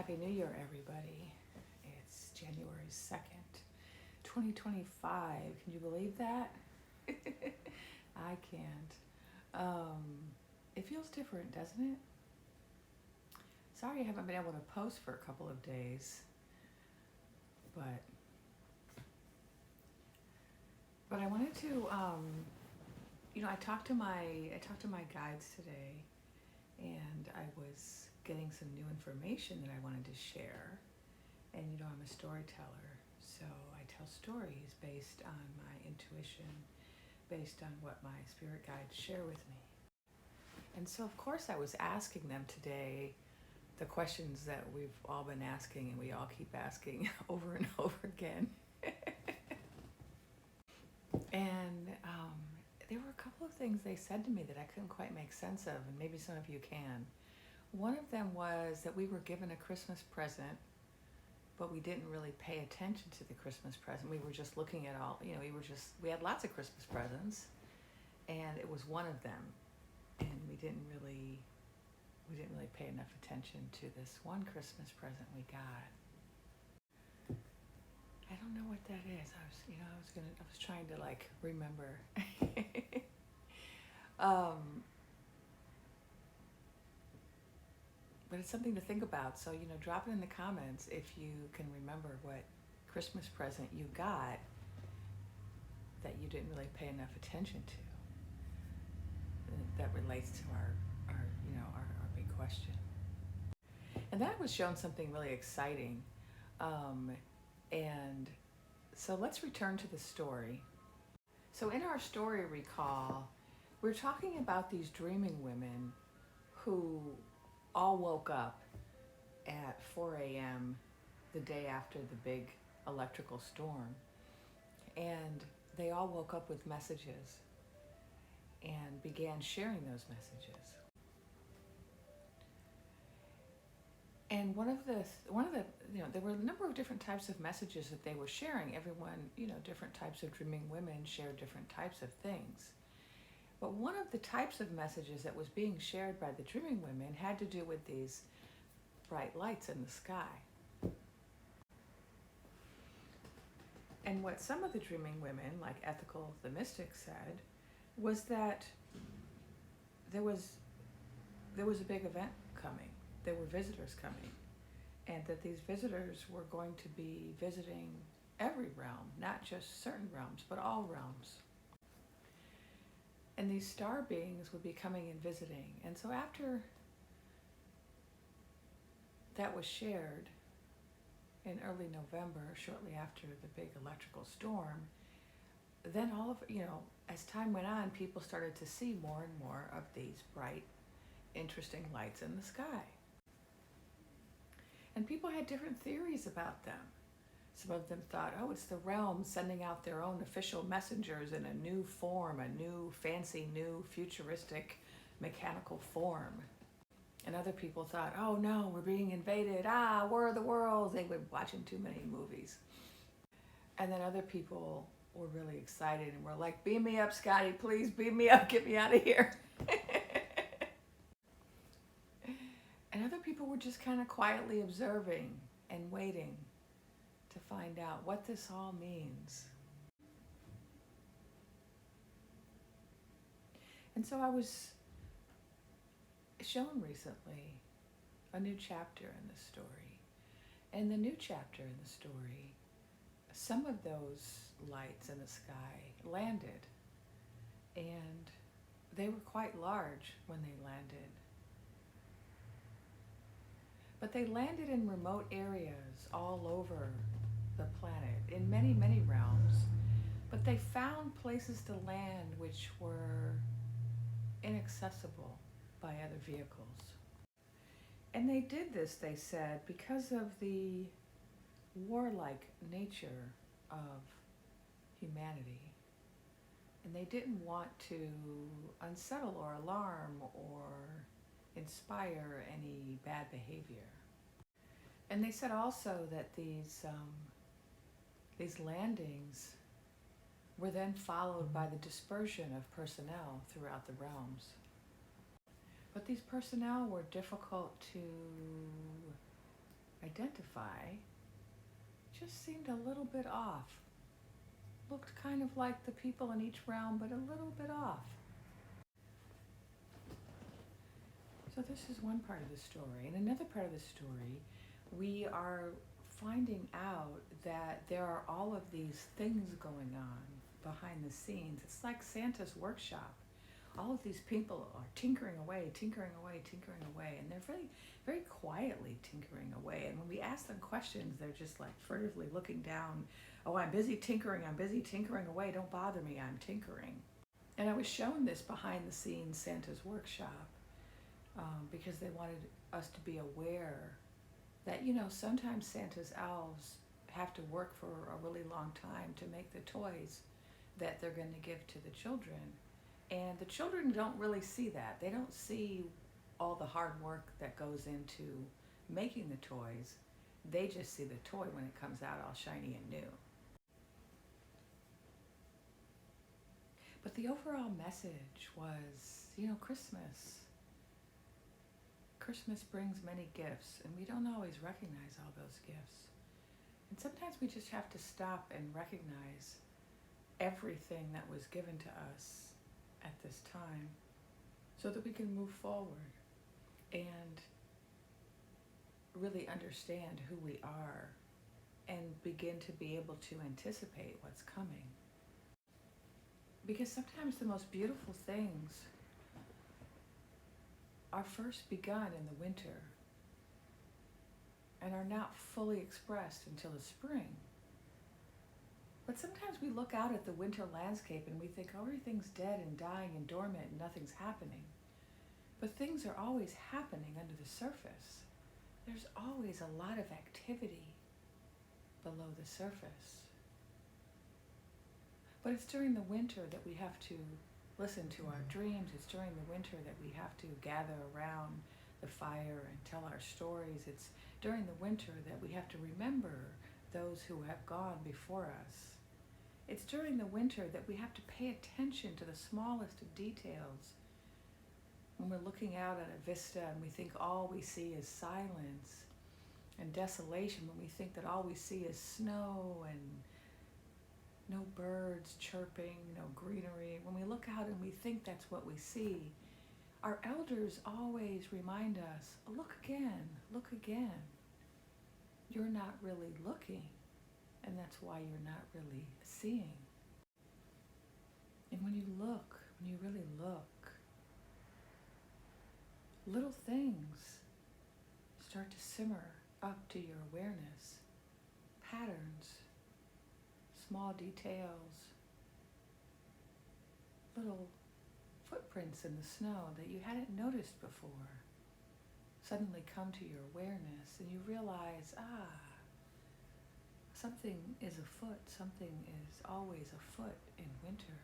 Happy New Year, everybody. It's January 2nd, 2025. Can you believe that? I can't. It feels different, doesn't it? Sorry I haven't been able to post for a couple of days, but I wanted to, I talked to my guides today, and I was getting some new information that I wanted to share. And I'm a storyteller, so I tell stories based on my intuition, based on what my spirit guides share with me. And so of course I was asking them today the questions that we've all been asking and we all keep asking over and over again. And there were a couple of things they said to me that I couldn't quite make sense of, and maybe some of you can. One of them was that we were given a Christmas present, but we didn't really pay attention to the Christmas present. We were just looking at all, we had lots of Christmas presents, and it was one of them. And we didn't really pay enough attention to this one Christmas present we got. I don't know what that is. I was trying to remember. But it's something to think about. So, drop it in the comments if you can remember what Christmas present you got that you didn't really pay enough attention to. That relates to our big question. And that was shown something really exciting. And so let's return to the story. So in our story recall, we're talking about these dreaming women who all woke up at 4 a.m. the day after the big electrical storm. And they all woke up with messages and began sharing those messages. And one of the, there were a number of different types of messages that they were sharing. Everyone, different types of dreaming women share different types of things. But one of the types of messages that was being shared by the dreaming women had to do with these bright lights in the sky. And what some of the dreaming women, like Ethical the Mystic, said was that there was a big event coming. There were visitors coming, and that these visitors were going to be visiting every realm, not just certain realms, but all realms. And these star beings would be coming and visiting. And so after that was shared in early November, shortly after the big electrical storm, then as time went on, people started to see more and more of these bright, interesting lights in the sky. And people had different theories about them. Some of them thought, it's the realm sending out their own official messengers in a new form, a new fancy, new futuristic mechanical form. And other people thought, oh no, we're being invaded. War of the Worlds. They were watching too many movies. And then other people were really excited and were like, beam me up, Scotty, please beam me up, get me out of here. And other people were just kind of quietly observing and waiting to find out what this all means. And so I was shown recently a new chapter in the story. And the new chapter in the story, some of those lights in the sky landed, and they were quite large when they landed. But they landed in remote areas all over the planet, in many, many realms. But they found places to land which were inaccessible by other vehicles. And they did this, they said, because of the warlike nature of humanity. And they didn't want to unsettle or alarm or inspire any bad behavior. And they said also that these landings were then followed by the dispersion of personnel throughout the realms. But these personnel were difficult to identify just seemed a little bit off. Looked kind of like the people in each realm, but a little bit off. So this is one part of the story. In another part of the story, we are finding out that there are all of these things going on behind the scenes. It's like Santa's workshop. All of these people are tinkering away, tinkering away, tinkering away, and they're very, very quietly tinkering away. And when we ask them questions, they're just like furtively looking down. Oh, I'm busy tinkering away. Don't bother me, I'm tinkering. And I was shown this behind the scenes Santa's workshop because they wanted us to be aware that, sometimes Santa's elves have to work for a really long time to make the toys that they're going to give to the children. And the children don't really see that. They don't see all the hard work that goes into making the toys. They just see the toy when it comes out all shiny and new. But the overall message was, Christmas. Christmas brings many gifts, and we don't always recognize all those gifts. And sometimes we just have to stop and recognize everything that was given to us at this time so that we can move forward and really understand who we are and begin to be able to anticipate what's coming. Because sometimes the most beautiful things are first begun in the winter and are not fully expressed until the spring. But sometimes we look out at the winter landscape and we think, oh, everything's dead and dying and dormant and nothing's happening. But things are always happening under the surface. There's always a lot of activity below the surface. But it's during the winter that we have to listen to our dreams. It's during the winter that we have to gather around the fire and tell our stories. It's during the winter that we have to remember those who have gone before us. It's during the winter that we have to pay attention to the smallest of details. When we're looking out at a vista and we think all we see is silence and desolation, when we think that all we see is snow and no birds chirping, no greenery, when we look out and we think that's what we see, our elders always remind us, look again, look again. You're not really looking, and that's why you're not really seeing. And when you look, when you really look, little things start to simmer up to your awareness. Patterns, small details, little footprints in the snow that you hadn't noticed before suddenly come to your awareness, and you realize, something is afoot, something is always afoot in winter.